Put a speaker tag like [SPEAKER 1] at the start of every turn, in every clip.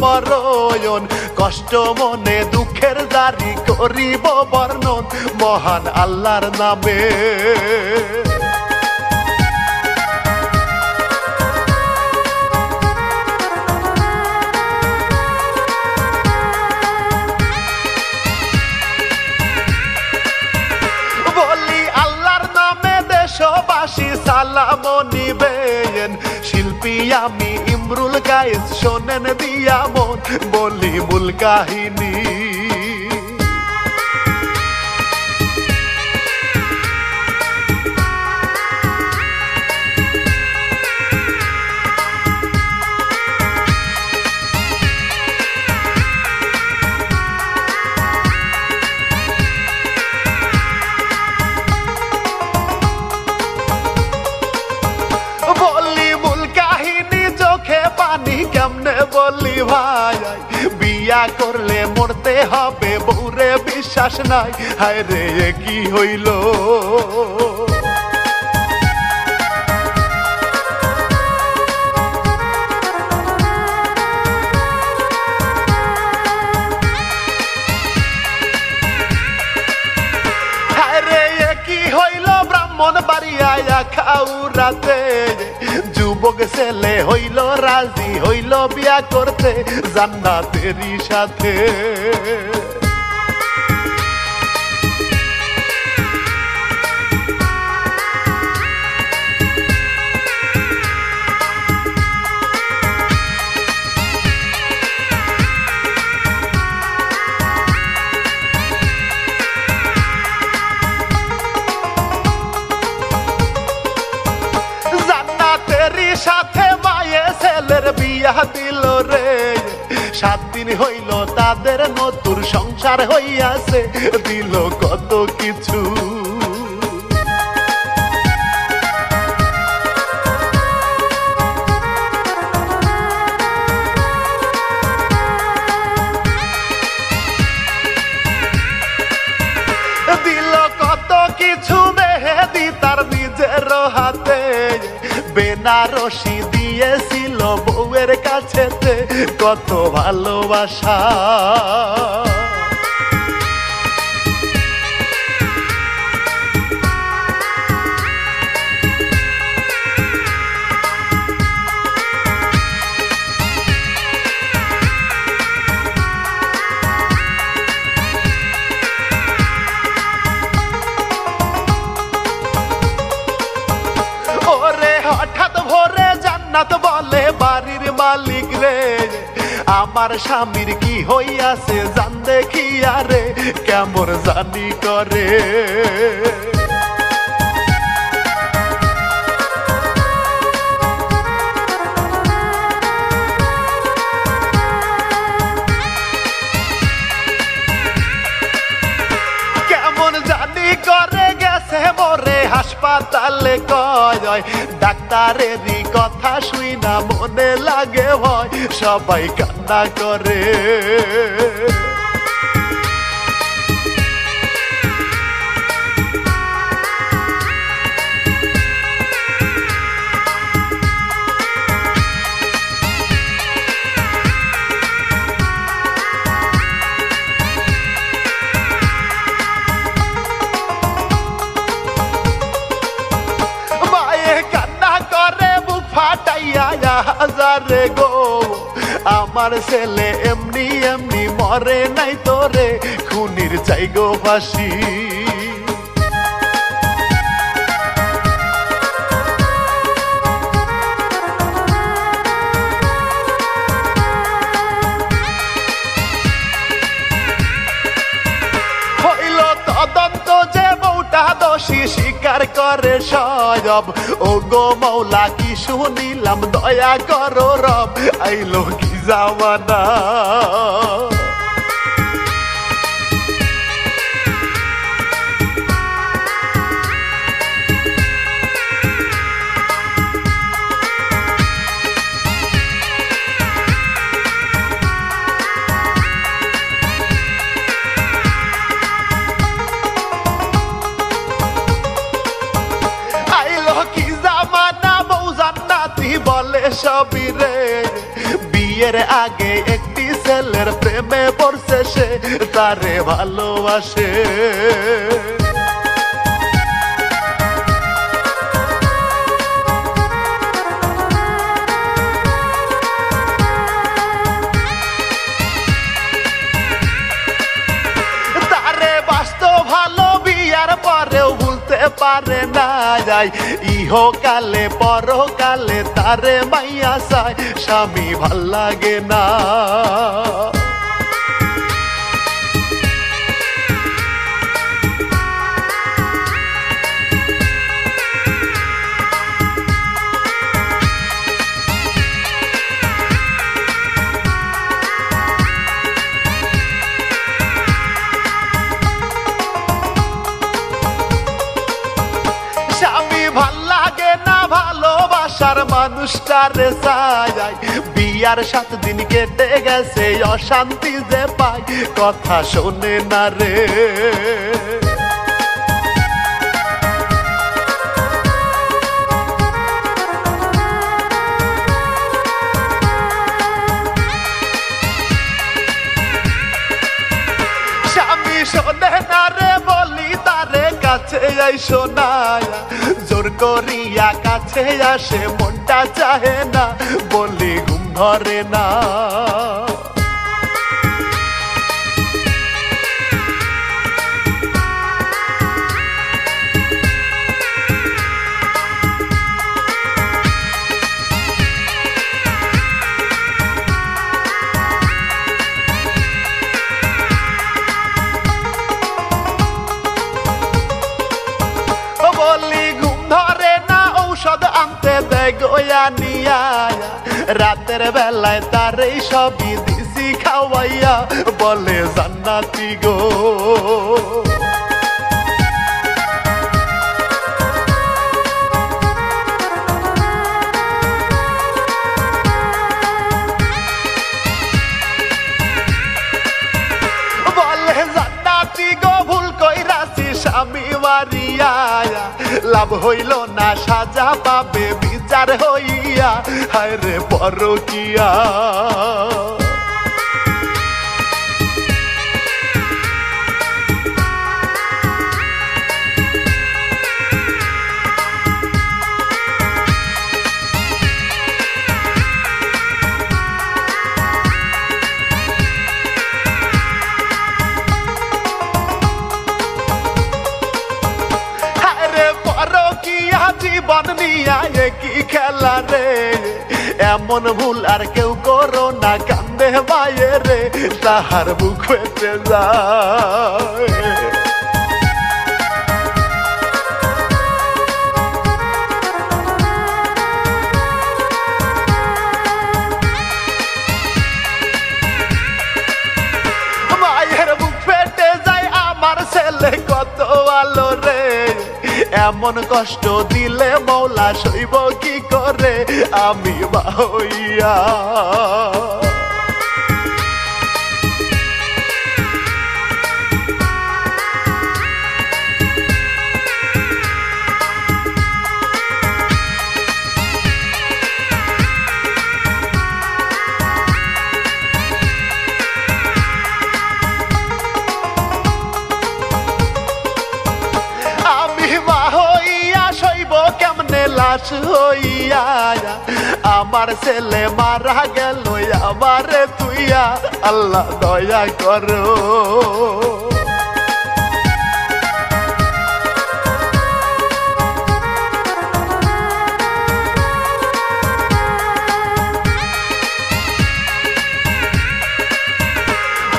[SPEAKER 1] মরণ কষ্ট মনে দুঃখের দাড়ি করিব বর্ণন মহান আল্লাহর নামে দেশবাসী সালাম নিবেন শিল্পী আমি ইমরুল গায়েস শোনেন দিয়া মন বলি মূল কাহিনী কেমনে বলি ভাই বিয়া করলে মরতে হবে বউরে বিশ্বাস নাই হায় রে কি হইল হায় রে কি হইল ব্রাহ্মণ বাড়িয়া খাউরাতে যুবক ছেলে হইল রাজি হইল বিয়া করতে জান্নাতেরই সাথে সাথে মায়ে ছেলের বিয়া দিল রে 7 দিন হইল তাদের নতুন সংসার হইয়াছে দিল কত কিছু দিল কত কিছু মেহেদি তার নিজের হাতে বেনারসি দিয়েছিল বউয়ের কাছেতে কত ভালোবাসা হঠাৎ ভোরে জান্নাত বলে বাড়ির মালিক রে আমার স্বামীর কি হইয়াছে জান দেখিয়া রে কেমন জানি করে কেমন জানি করে গেছে মোরে হাসপাতালে কয় ডাক্তারেরই কথা শুই না মনে লাগে ভয় সবাই কান্না করে হাজারে গো আমার ছেলে এমনি এমনি মরে নাই তোরে খুনির চাই গো ফাঁসি হইল তদন্ত যে বউটা দোষী স্বীকার করে সব ও গো মৌলা কি শুনিলাম দয়া করো রব আইলো কি জামানা বলে সবই রে বিয়ের আগে একটি ছেলের প্রেমে পড়ছে সে, তারে ভালোবাসে। তারে বাসতো ভালো, বিয়ার পরেও ভুলতে পারে না যায়। ইহকালে পরকালে তারে মাইয়া চায়, স্বামী ভাল লাগে না। স্বামী ভাল লাগে না, ভালোবাসার মানুষটারে চায়। বিয়ার 7 দিন কেটে গেছে, অশান্তি যে পায়, কথা শোনে না রে। স্বামী শোনে না রে, বলি তারে কাছে আইসো না। জোর করিয়া কাছে আসে, মনটা চাহে না, বলি ঘুম ধরে না। বলি ঘুম ধরে না, ঔষধ আনতে দেয় গোয়া নিয়া। রাতের বেলায় তারে সবই দিছি খাওয়াইয়া, বলে জান্নাতি গো। বলে জান্নাতি গো, ভুল কইরাছি স্বামী মারিয়া। লাভ হইল না, সাজা পাবে বিচার হইয়া, হায় রে পরকিয়া। জীবন নিয়া কি খেলা রে, এমন ভুল আর কেউ করো না, কান্দে মায়ে রে, তাহার বুক ফেটে যায়। মায়ের বুক ফেটে যায়, আমার ছেলে কত ভালো রে। এমন কষ্ট দিলে মৌলা সইব কি করে, আমি মা হইয়া। লাশ হইয়া আমার ছেলে মারা গেল আমারে তুইয়া, আল্লাহ দয়া করো।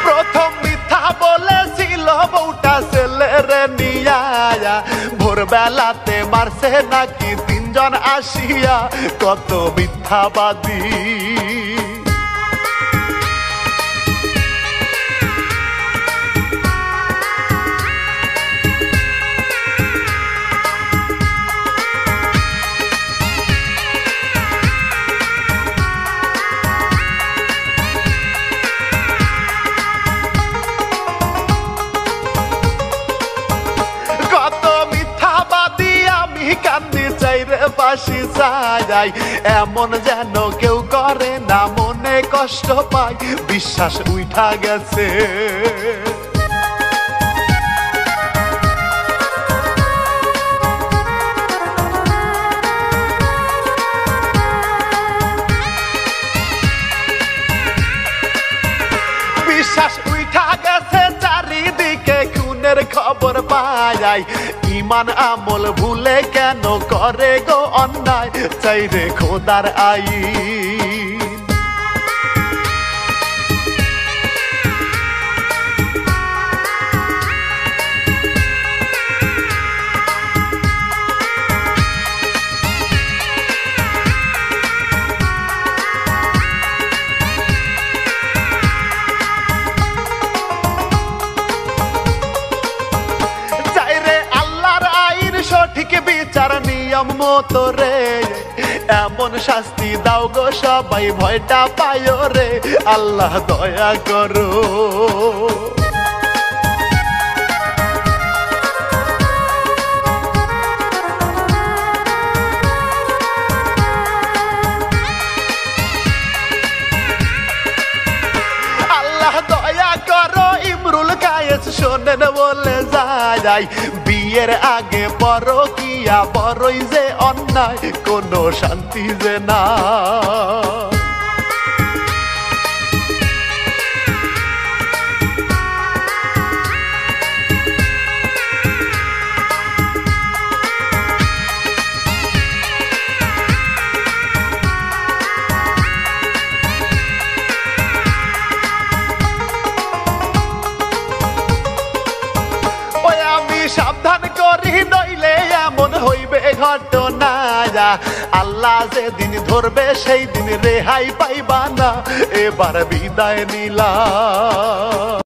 [SPEAKER 1] প্রথম মিথ্যা বলেছিল বউটা ছেলেরে নিয়া, ভোরবেলাতে মারছে নাকি 3 জন আসিয়া, কত মিথ্যাবাদী। কান্দি চাইরে পাশি চাই, এমন যেন কেউ করে না, মনে মনে কষ্ট পাই, বিশ্বাস উঠা গেছে। বিশ্বাস উঠা গেছে, চারিদিকে খুনের খবর পাই, ইমান আমল ভুলে কেন করে গো অন্যায়, চাই রে খোদার আইন। সঠিক বিচার নিয়ম মতো রে, এমন শাস্তি দাও গো সবাই ভয়টা পায় রে, আল্লাহ দয়া করো। আল্লাহ দয়া করো, ইমরুল কায়েস শোনেন বলে যায়, বিয়ের আগে পরকিয়া বড়ই যে অন্যায়, কোনো শান্তি যে না। সাবধান করি নইলে এমন হইবে ঘটনা, আল্লাহ যেদিন ধরবে সেই দিন রেহাই পাইবা না, এবার বিদায় নিলাম।